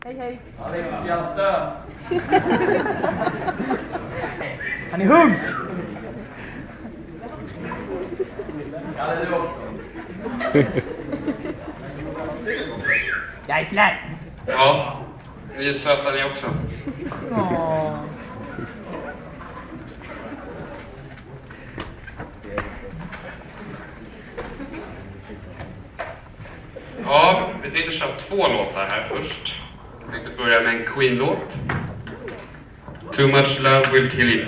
Hej hej. Alexis är jävla stö. Han är hugg. Ja, det är du också. Jag är släpp. Ja, vi är söta ni också. Åh. Ja, vi tänkte köra 2 låtar här först. Jag tänkte börja med en Queen-låt. Too much love will kill you.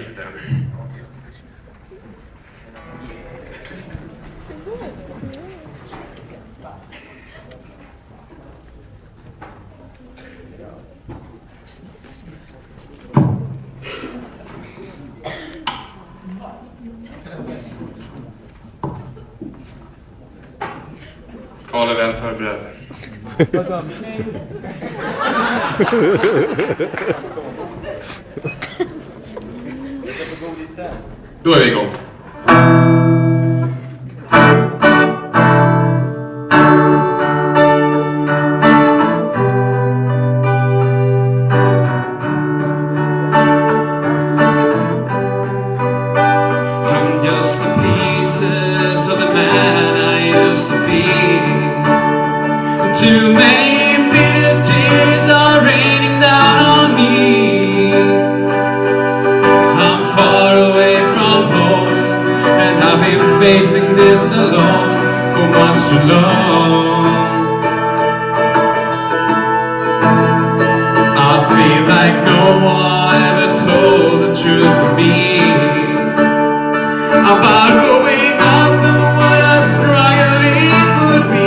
Karl är väl förberedd. Då är vi igång. I'm just the pieces of the man I used to be. Too many bitter tears are raining down on me. I'm far away from home, and I've been facing this alone for much too long. I feel like no one ever told the truth to me about growing up and what a struggle it would be.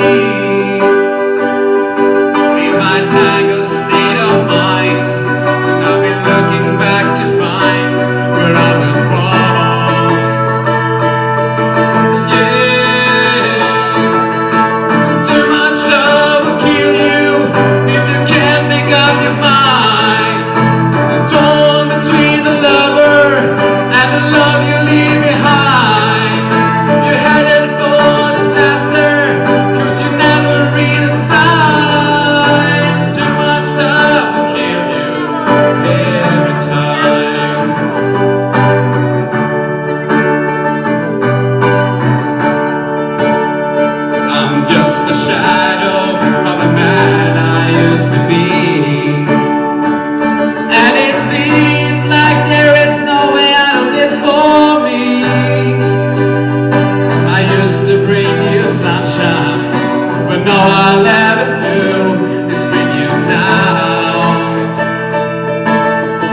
Tangled state of mind, and I've been looking back to find where I went wrong. Yeah, too much love will kill you if you can't make up your mind. Torn between the lover and the love you leave behind. You're headed for disaster, 'cause you never read the signs. Too much love will kill you every time. I'm just a shadow of the man I used to be, and it seems like there is no way out of this for me. I used to bring you sunshine, but now I'll ever do is bring you down.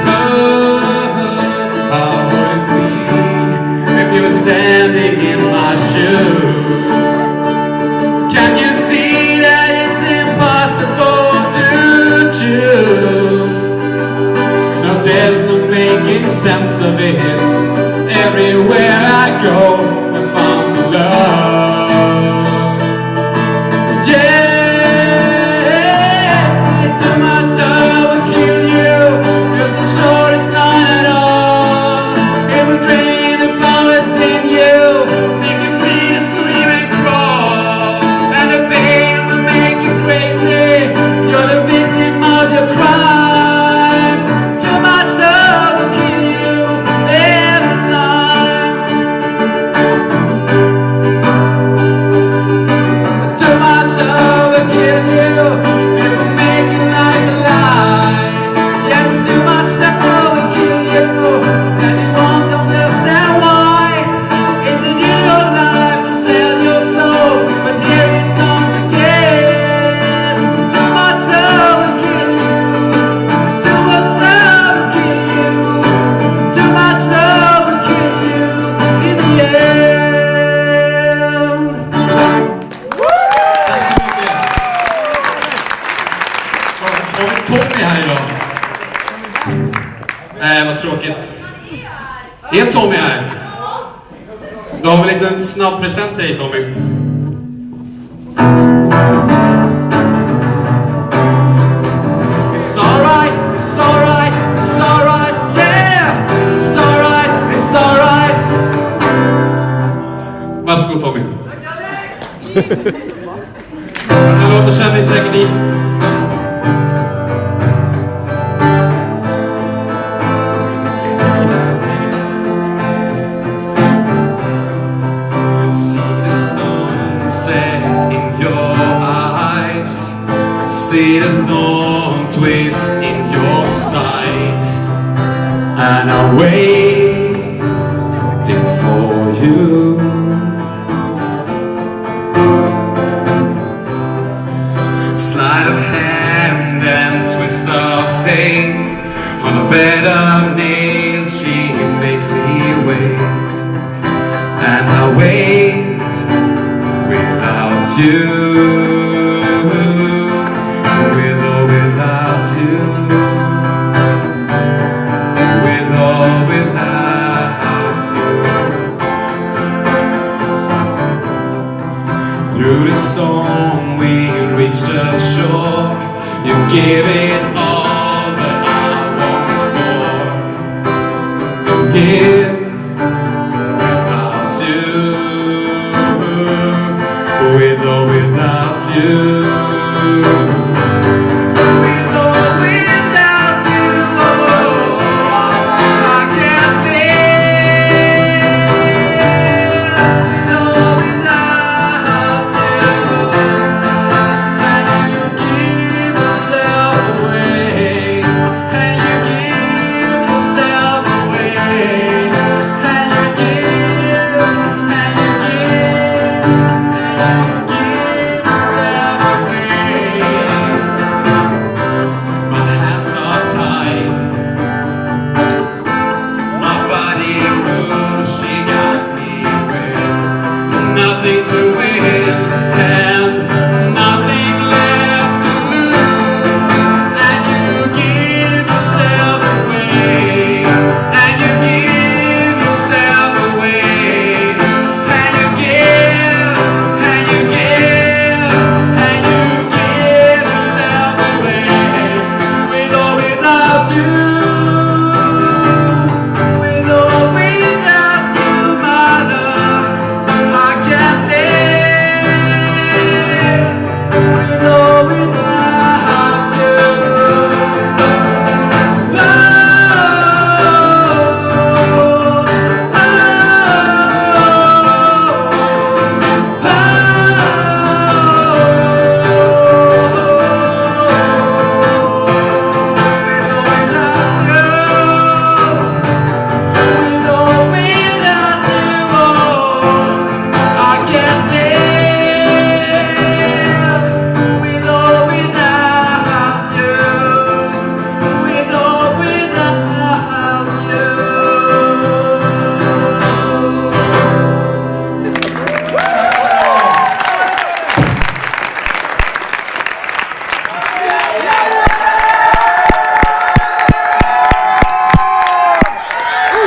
Oh, how would it be if you were standing in my shoes? Can't you see that it's impossible to choose? No, there's no making sense of it. Everywhere I go, I found love. Yeah, too much love will kill you. Just as sure it's not at all. It will drain the powers in you, make you bleed and scream and crawl. And the pain will make you crazy. You're the victim of your crime. Too much love will kill you every time. Too much love will kill you. It will make your life a lie. Yes, too much love will kill you, and you won't understand why. Is it in your life to sell your soul? But here it comes again. Too much love will kill you. Too much love will kill you. Too much love will kill you in the end. Tack så mycket. Har vi Tommy här idag? Nej, vad tråkigt. Är Tommy här? Då har vi en liten snabb present till dig, Tommy. It's alright, it's alright, it's alright, yeah! It's alright, it's alright. Varsågod, Tommy. Den här låten känner ni säkert i. a thorn twist in your side, and I'm waiting for you. Sleight of hand and twist of fate, on a bed of nails she makes me wait, and I wait without you, with or without you, with or without you. Through the storm we reached the shore, you give it all.